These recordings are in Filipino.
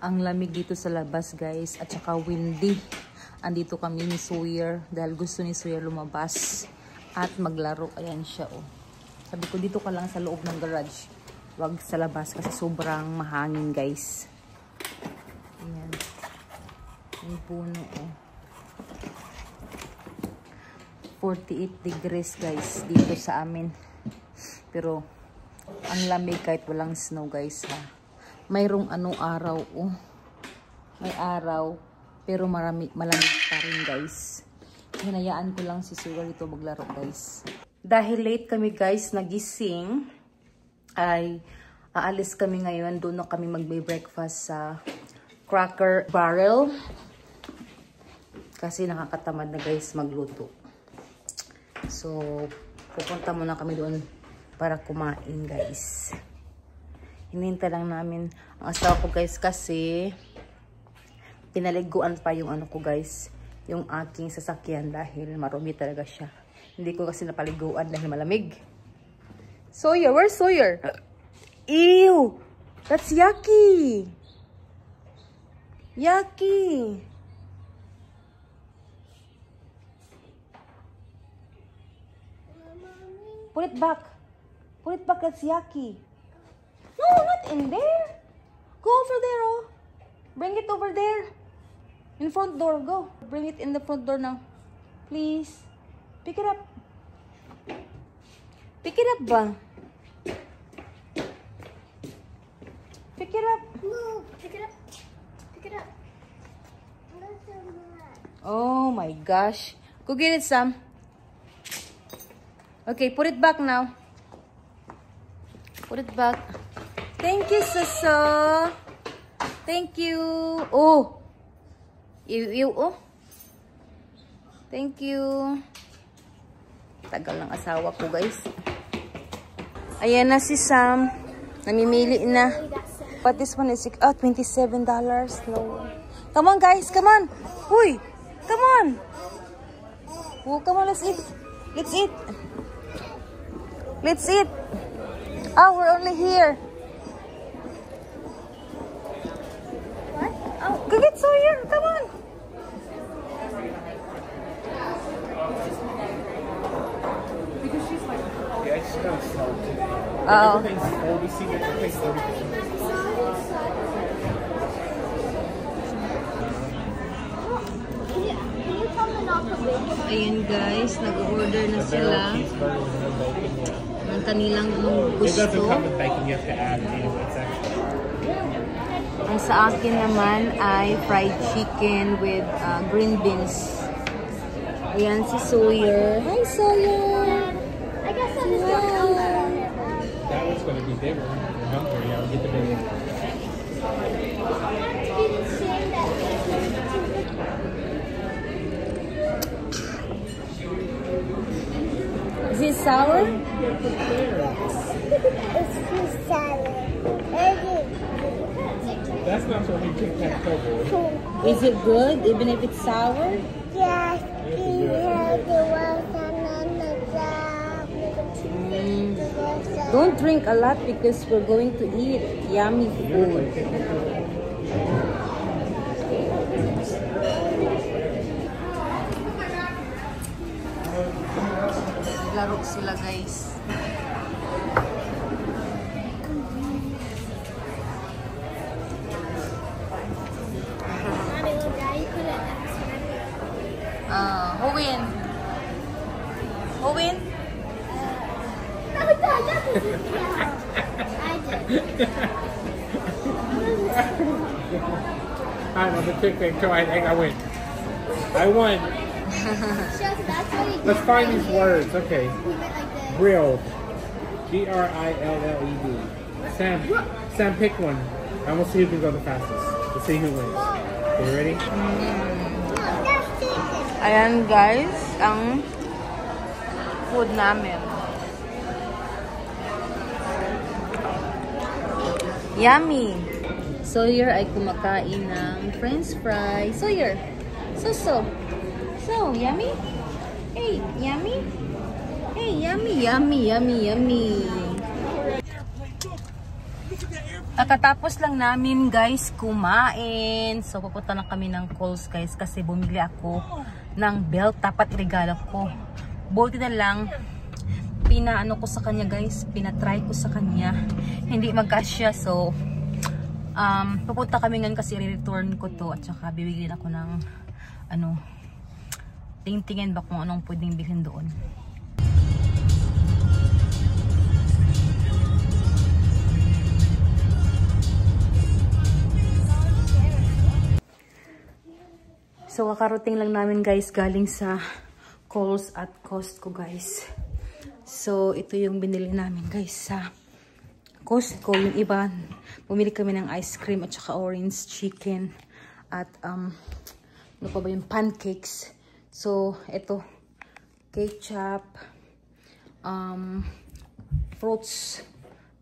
Ang lamig dito sa labas, guys, at saka windy. Andito kami ni Sawyer dahil gusto ni Sawyer lumabas at maglaro. Ayan siya, oh. Sabi ko, dito ka lang sa loob ng garage. Wag sa labas kasi sobrang mahangin, guys. Ayan. Yung puno, oh. 48 degrees, guys, dito sa amin. Pero, ang lamig kahit walang snow, guys, ha. Mayroong araw, oh. May araw, pero malamig pa rin, guys. Hinayaan ko lang si Sugar dito maglaro, guys. Dahil late kami, guys, nagising, ay aalis kami ngayon. Doon na kami magbe-breakfast sa Cracker Barrel. Kasi nakakatamad na, guys, magluto. So, pupunta muna kami doon para kumain, guys. Hinihintay lang namin ang asawa ko, guys, kasi pinaliguan pa yung ano ko, guys, yung aking sasakyan dahil marumi talaga siya. Hindi ko kasi napaliguan dahil malamig. Sawyer, where's Sawyer? Ew! That's yucky! Yucky! Put it back. Put it back, that's yucky. No, not in there. Go over there, oh. Bring it over there. In front door, go. Bring it in the front door now. Please. Pick it up. Pick it up, ba? Pick it up. No, pick it up. Pick it up. Oh my gosh. Go get it, Sam. Okay, put it back now. Put it back. Thank you, Soso. Thank you. Oh. Oh. Thank you. Tagal ng asawa ko, guys. Ayan na si Sam. Namimili na. But this one is $27. No. Come on, guys. Come on. Huy. Come on. Oh, come on. Let's eat. Let's eat. Let's eat. Oh, we're only here. What? Oh. Go get Sawyer. Come on. Because she's like, yeah, it's just gonna sell too. Oh. Everything's 40, see, everything's 30%. Can you tell me not to bake? Ayan, guys, nag-order na sila ng kanilang It doesn't gusto. come with bacon, you have to add it. It's extra. Ang sa akin naman ay fried chicken with green beans. Ayan si Sawyer. Hi, Sawyer! I guess that is your number. That one's gonna be bigger. You're hungry, I'll get the bigger one. Didn't say that it was too big. Is it sour? It's too salad. That's not what we take that cover. Is it good even if it's sour? Yes, Don't drink a lot because we're going to eat yummy food. Laro sila, guys. Who win? Who win? No, Dad, that doesn't count. I did. I'm a big thing, so I think I win. I won. That's what he did. Let's find these words. Okay. He went like this. Grilled. Grilled. Sam, pick one. And we'll see who can go the fastest. Let's see who wins. Okay, you ready? Ayan, guys, ang food namin. Yummy! Sawyer ay kumakain ng french fry. Sawyer! So, yummy? Hey, yummy? Hey, yummy, yummy, yummy, yummy. Kakatapos lang namin guys kumain. So pupunta na kami ng Kohl's guys kasi bumili ako ng belt. Dapat regalo ko. Buti na lang pinaano ko sa kanya guys. Pinatry ko sa kanya. Hindi magkasya. So pupunta kami ngayon kasi i-return ko to. At saka bibigyan ako ng ano, tingin ba kung anong pwedeng bilhin doon. So, kakarating lang namin guys galing sa Kohl's at Costco guys. So, ito yung binili namin guys sa Costco. Yung iba, bumili kami ng ice cream at saka orange chicken at ano pa ba yung pancakes. So, ito ketchup, fruits,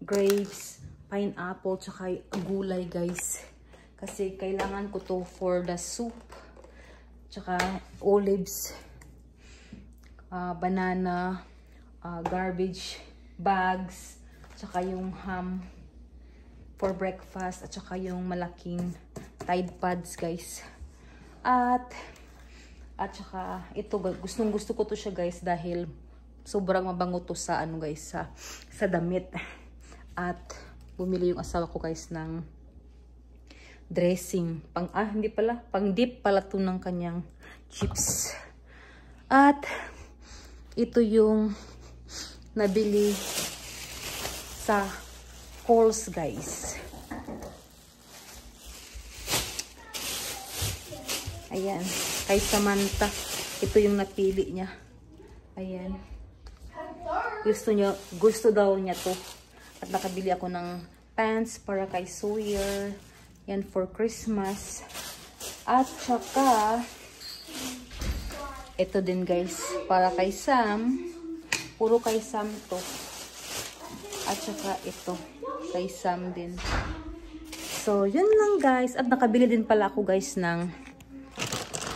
grapes, pineapple, tsaka gulay guys. Kasi kailangan ko to for the soup. Tsaka olives, banana, garbage bags, tsaka yung ham for breakfast, at tsaka yung malaking Tide Pods guys. At tsaka ito, gustong gusto ko to siya guys dahil sobrang mabango to sa ano guys, sa damit. At bumili yung asawa ko guys ng dressing. Hindi pala. Pang dip pala to ng kanyang chips. At ito yung nabili sa Kohl's guys. Ayan. Kay Samantha. Ito yung napili niya. Ayan. Gusto daw niya to. At nakabili ako ng pants para kay Sawyer. Yan for Christmas. At saka ito din guys para kay Sam. Puro kay Sam to. At saka ito kay Sam din. So yun lang guys. At nakabili din pala ako guys ng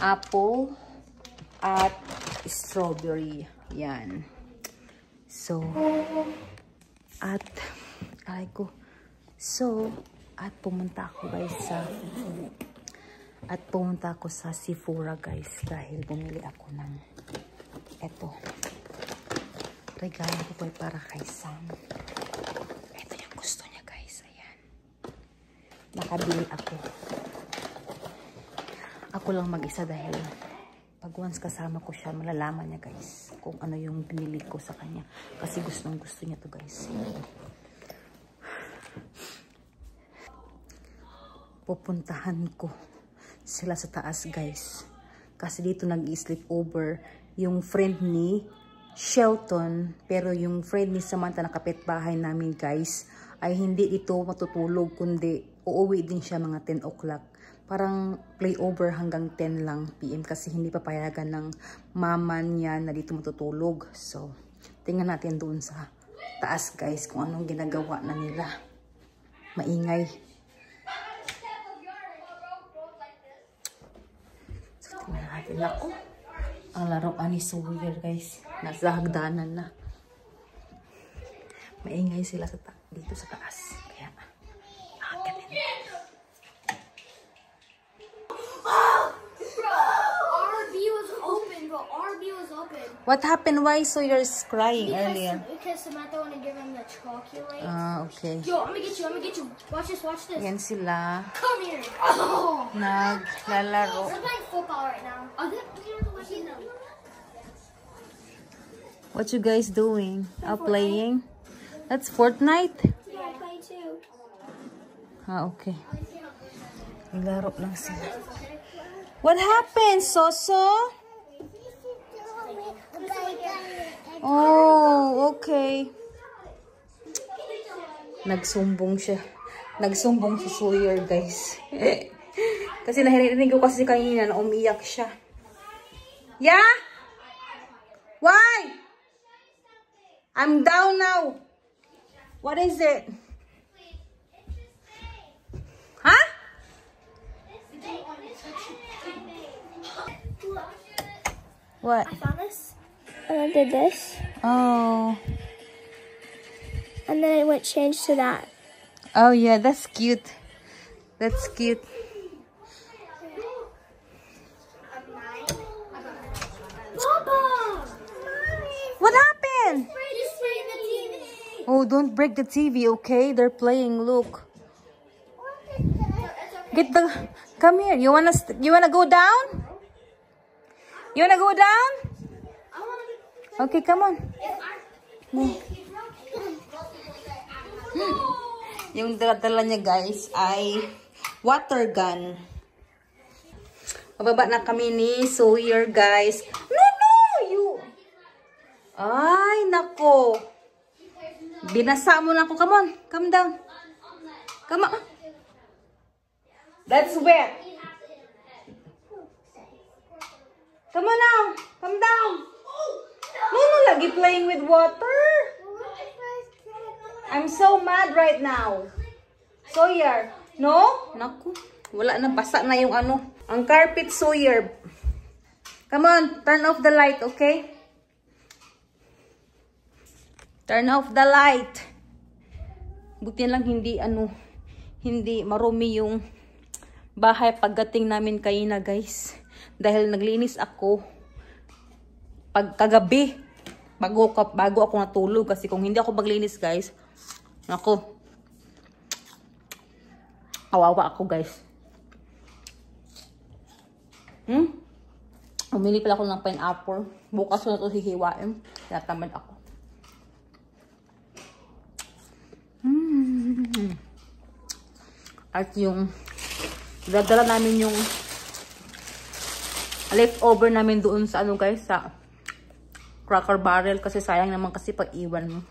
apple at strawberry. Yan. So at at pumunta ako guys sa Sephora guys dahil bumili ako ng eto. Regalo ko para kay Sam. Ito yung gusto niya guys. Ayan. Nakabili ako. Ako lang mag-isa dahil pag once kasama ko siya, malalaman niya guys kung ano yung binili ko sa kanya. Kasi gustong gusto niya to guys. Pupuntahan ko sila sa taas guys. Kasi dito nag-sleep over yung friend ni Shelton. Pero yung friend ni Samantha na kapitbahay namin guys ay hindi dito matutulog kundi uuwi din siya mga 10 o'clock. Parang playover hanggang 10 lang PM kasi hindi papayagan ng mama niya na dito matutulog. So, tingnan natin doon sa taas guys kung anong ginagawa na nila. Maingay. So, tingnan natin ako. Ang laruan ni Sawyer guys. Nasa hagdanan na. Maingay sila dito sa taas. Kaya, nakakatin. What happened? Why Sawyer crying earlier? Because Samantha wanted to give him the chocolate. Okay. Yo, I'm gonna get you. Watch this. Yan sila. Come here. Oh. Naglalaro. We're playing football right now. What you guys doing? Playing? That's Fortnite? Yeah, I play too. Okay. Naglaro lang sila. What happened, Soso? Oh, okay. Nagsumbong siya. Nagsumbong si Sawyer, guys. Kasi nahirinig ko kasi kanina na umiyak siya. Yeah? Why? I'm down now. What is it? Huh? What? I found this. And I did this. Oh. And then it went change to that. Oh yeah, that's cute. That's cute. Papa! What happened? Just break the TV. Oh, don't break the TV, okay? They're playing. Look. Get the. Come here. You wanna go down? You wanna go down? Okay, come on. Yung dala niya guys ay water gun. Mababa na kami ni Sawyer guys. No, you. Ay, nako. Binasa mo na ako. Come on. Come down. Come on. That's wet. Come on now. Come down. No, lagi playing with water. I'm so mad right now. Sawyer. No? Naku. Wala na. Basa na yung ano. Ang carpet, Sawyer. Come on. Turn off the light, okay? Turn off the light. Buti lang hindi marumi yung bahay pagdating namin kanina, guys. Dahil naglinis ako kagabi bago ako natulog kasi kung hindi ako maglinis, guys, ako kawawa ako, guys. Umili pala ako ng pineapple. Bukas ko na ito hihiwain. Tinatamad ako. At yung dadala namin yung leftover namin doon sa ano, guys, sa Cracker Barrel kasi sayang naman kasi pag iwan mo.